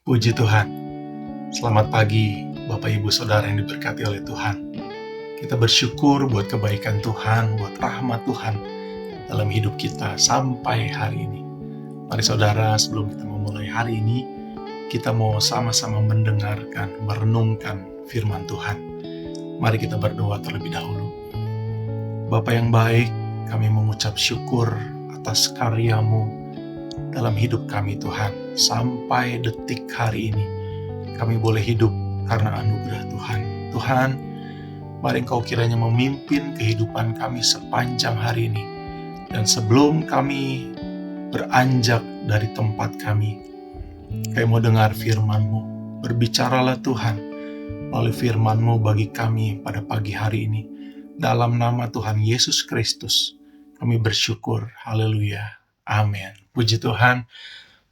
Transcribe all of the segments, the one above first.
Puji Tuhan, selamat pagi Bapak Ibu Saudara yang diberkati oleh Tuhan. Kita bersyukur buat kebaikan Tuhan, buat rahmat Tuhan dalam hidup kita sampai hari ini. Mari saudara, sebelum kita memulai hari ini, kita mau sama-sama mendengarkan, merenungkan firman Tuhan. Mari kita berdoa terlebih dahulu. Bapa yang baik, kami mengucap syukur atas karya-Mu dalam hidup kami Tuhan. Sampai detik hari ini kami boleh hidup karena anugerah Tuhan. Tuhan, mari Engkau kiranya memimpin kehidupan kami sepanjang hari ini. Dan sebelum kami beranjak dari tempat kami mau dengar firman-Mu. Berbicaralah Tuhan melalui firman-Mu bagi kami pada pagi hari ini. Dalam nama Tuhan Yesus Kristus kami bersyukur. Haleluya. Amin. Puji Tuhan.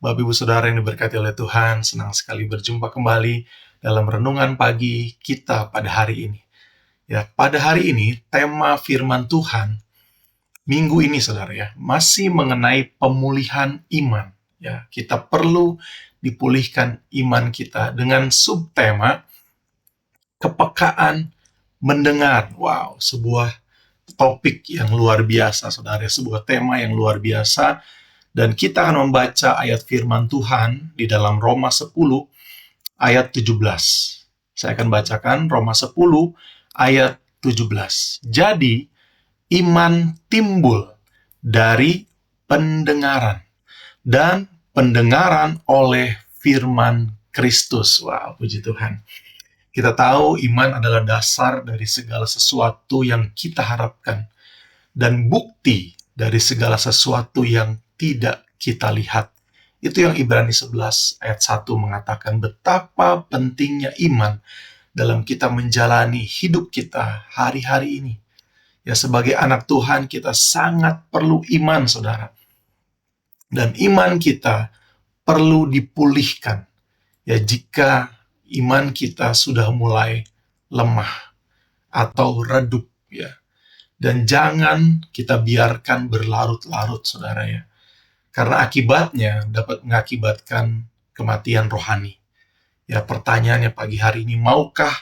Bapak Ibu Saudara yang diberkati oleh Tuhan, senang sekali berjumpa kembali dalam renungan pagi kita pada hari ini. Ya, pada hari ini tema firman Tuhan minggu ini Saudara ya, masih mengenai pemulihan iman. Ya, kita perlu dipulihkan iman kita dengan subtema kepekaan mendengar. Wow, sebuah topik yang luar biasa Saudara, sebuah tema yang luar biasa. Dan kita akan membaca ayat firman Tuhan di dalam Roma 10 ayat 17. Saya akan bacakan Roma 10 ayat 17. Jadi, iman timbul dari pendengaran, dan pendengaran oleh firman Kristus. Wow, puji Tuhan. Kita tahu iman adalah dasar dari segala sesuatu yang kita harapkan, dan bukti dari segala sesuatu yang tidak kita lihat. Itu yang Ibrani 11 ayat 1 mengatakan betapa pentingnya iman dalam kita menjalani hidup kita hari-hari ini. Ya, sebagai anak Tuhan kita sangat perlu iman, saudara. Dan iman kita perlu dipulihkan. Ya, jika iman kita sudah mulai lemah atau redup, ya. Dan jangan kita biarkan berlarut-larut, saudara ya. Karena akibatnya dapat mengakibatkan kematian rohani. Ya, pertanyaannya pagi hari ini, maukah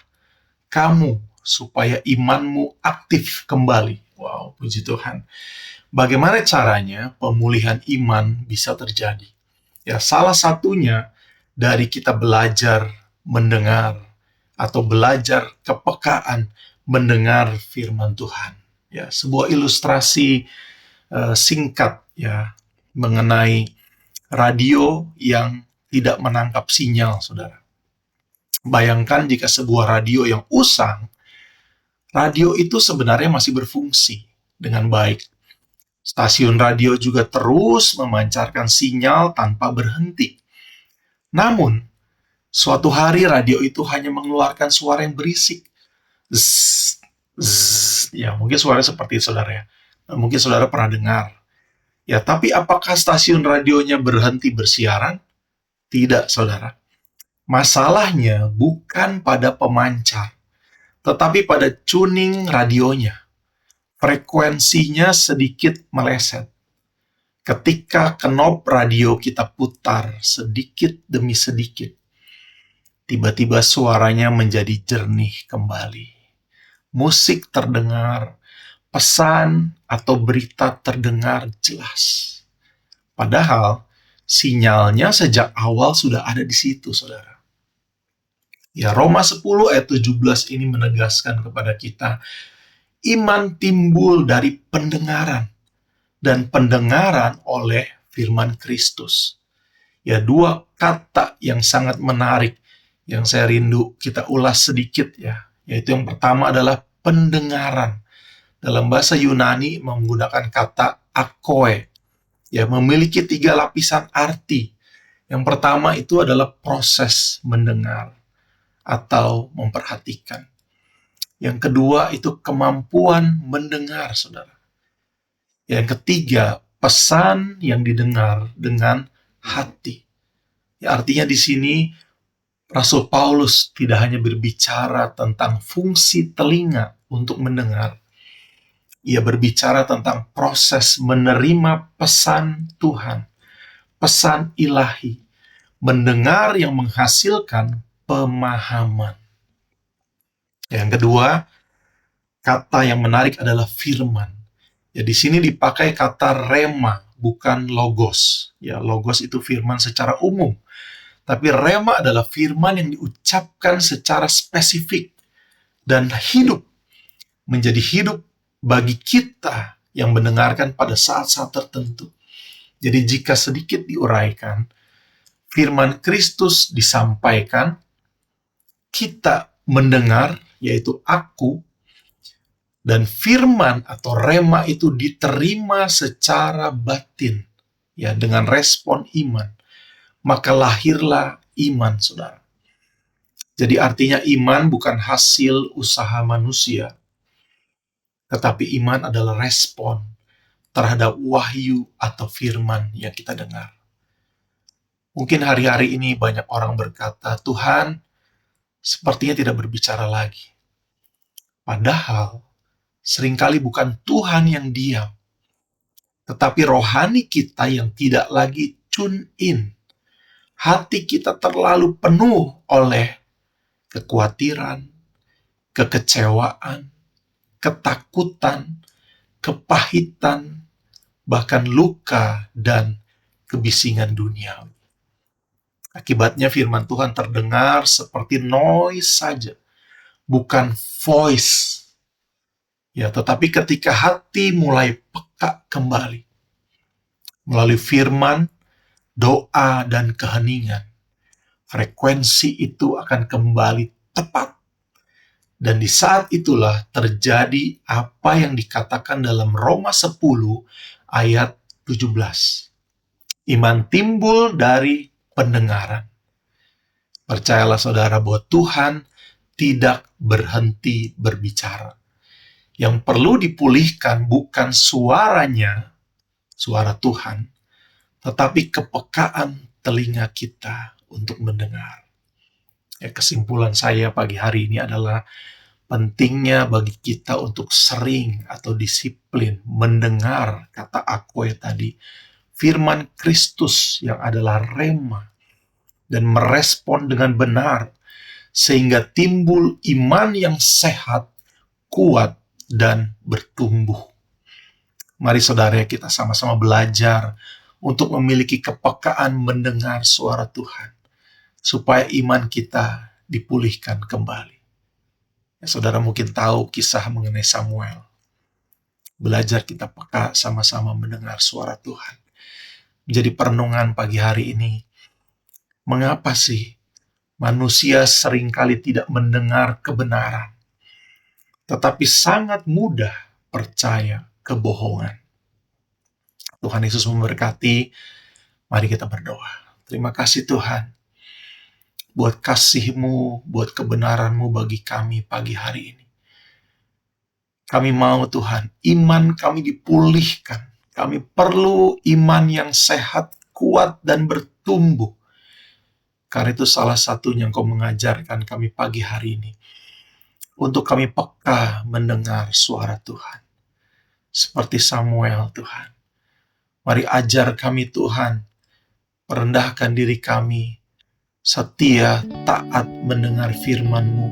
kamu supaya imanmu aktif kembali? Wow, puji Tuhan. Bagaimana caranya pemulihan iman bisa terjadi? Ya, salah satunya dari kita belajar mendengar atau belajar kepekaan mendengar firman Tuhan. Ya, sebuah ilustrasi singkat ya mengenai radio yang tidak menangkap sinyal, saudara. Bayangkan jika sebuah radio yang usang, radio itu sebenarnya masih berfungsi dengan baik. Stasiun radio juga terus memancarkan sinyal tanpa berhenti. Namun, suatu hari radio itu hanya mengeluarkan suara yang berisik. Zzz, zzz. Ya, mungkin suaranya seperti saudara ya. Mungkin saudara pernah dengar. Ya, tapi apakah stasiun radionya berhenti bersiaran? Tidak, saudara. Masalahnya bukan pada pemancar, tetapi pada tuning radionya. Frekuensinya sedikit meleset. Ketika knop radio kita putar sedikit demi sedikit, tiba-tiba suaranya menjadi jernih kembali. Musik terdengar, pesan atau berita terdengar jelas. Padahal sinyalnya sejak awal sudah ada di situ, saudara. Ya, Roma 10 ayat 17 ini menegaskan kepada kita, iman timbul dari pendengaran, dan pendengaran oleh firman Kristus. Ya, dua kata yang sangat menarik yang saya rindu kita ulas sedikit ya. Yaitu yang pertama adalah pendengaran. Dalam bahasa Yunani menggunakan kata akoe. Ya, memiliki 3 lapisan arti. Yang pertama itu adalah proses mendengar atau memperhatikan. Yang kedua itu kemampuan mendengar, saudara. Yang ketiga, pesan yang didengar dengan hati. Ya, artinya di sini Rasul Paulus tidak hanya berbicara tentang fungsi telinga untuk mendengar. Ia berbicara tentang proses menerima pesan Tuhan, pesan ilahi, mendengar yang menghasilkan pemahaman. Yang kedua, kata yang menarik adalah firman. Ya, di sini dipakai kata rema, bukan logos. Ya, logos itu firman secara umum. Tapi rema adalah firman yang diucapkan secara spesifik dan hidup, menjadi hidup bagi kita yang mendengarkan pada saat-saat tertentu. Jadi jika sedikit diuraikan, firman Kristus disampaikan, kita mendengar, yaitu aku, dan firman atau rema itu diterima secara batin, ya, dengan respon iman. Maka lahirlah iman, saudara. Jadi artinya iman bukan hasil usaha manusia, tetapi iman adalah respon terhadap wahyu atau firman yang kita dengar. Mungkin hari-hari ini banyak orang berkata, Tuhan sepertinya tidak berbicara lagi. Padahal seringkali bukan Tuhan yang diam, tetapi rohani kita yang tidak lagi tune in. Hati kita terlalu penuh oleh kekhawatiran, kekecewaan, ketakutan, kepahitan, bahkan luka dan kebisingan duniawi. Akibatnya firman Tuhan terdengar seperti noise saja, bukan voice. Ya, tetapi ketika hati mulai peka kembali melalui firman, doa, dan keheningan, frekuensi itu akan kembali tepat. Dan di saat itulah terjadi apa yang dikatakan dalam Roma 10 ayat 17. Iman timbul dari pendengaran. Percayalah saudara bahwa Tuhan tidak berhenti berbicara. Yang perlu dipulihkan bukan suaranya, suara Tuhan, tetapi kepekaan telinga kita untuk mendengar. Ya, kesimpulan saya pagi hari ini adalah pentingnya bagi kita untuk sering atau disiplin mendengar kata aku tadi, firman Kristus yang adalah rema, dan merespon dengan benar, sehingga timbul iman yang sehat, kuat, dan bertumbuh. Mari saudara, kita sama-sama belajar untuk memiliki kepekaan mendengar suara Tuhan, supaya iman kita dipulihkan kembali. Ya, saudara mungkin tahu kisah mengenai Samuel. Belajar kita peka sama-sama mendengar suara Tuhan. Menjadi perenungan pagi hari ini, mengapa sih manusia seringkali tidak mendengar kebenaran, tetapi sangat mudah percaya kebohongan? Tuhan Yesus memberkati. Mari kita berdoa. Terima kasih Tuhan, buat kasih-Mu, buat kebenaran-Mu bagi kami pagi hari ini. Kami mau Tuhan, iman kami dipulihkan. Kami perlu iman yang sehat, kuat, dan bertumbuh. Karena itu salah satunya Engkau mengajarkan kami pagi hari ini, untuk kami peka mendengar suara Tuhan. Seperti Samuel Tuhan. Mari ajar kami Tuhan, merendahkan diri kami, setia, taat mendengar firman-Mu,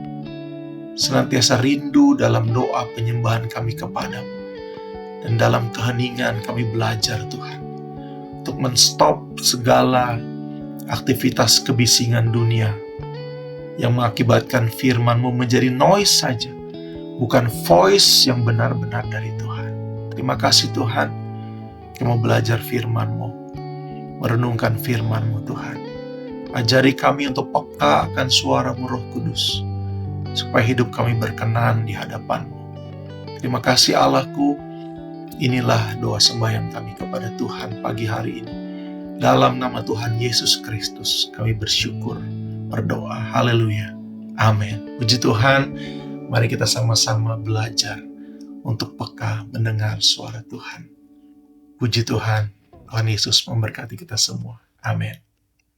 senantiasa rindu dalam doa penyembahan kami kepadamu, dan dalam keheningan kami belajar Tuhan, untuk men-stop segala aktivitas kebisingan dunia yang mengakibatkan firman-Mu menjadi noise saja, bukan voice yang benar-benar dari Tuhan. Terima kasih Tuhan, kami mau belajar firman-Mu, merenungkan firman-Mu Tuhan. Ajari kami untuk peka akan suara-Mu Roh Kudus, supaya hidup kami berkenan di hadapan-Mu. Terima kasih Allahku. Inilah doa sembahyang kami kepada Tuhan pagi hari ini. Dalam nama Tuhan Yesus Kristus kami bersyukur, berdoa. Haleluya. Amin. Puji Tuhan. Mari kita sama-sama belajar untuk peka mendengar suara Tuhan. Puji Tuhan. Tuhan Yesus memberkati kita semua. Amin.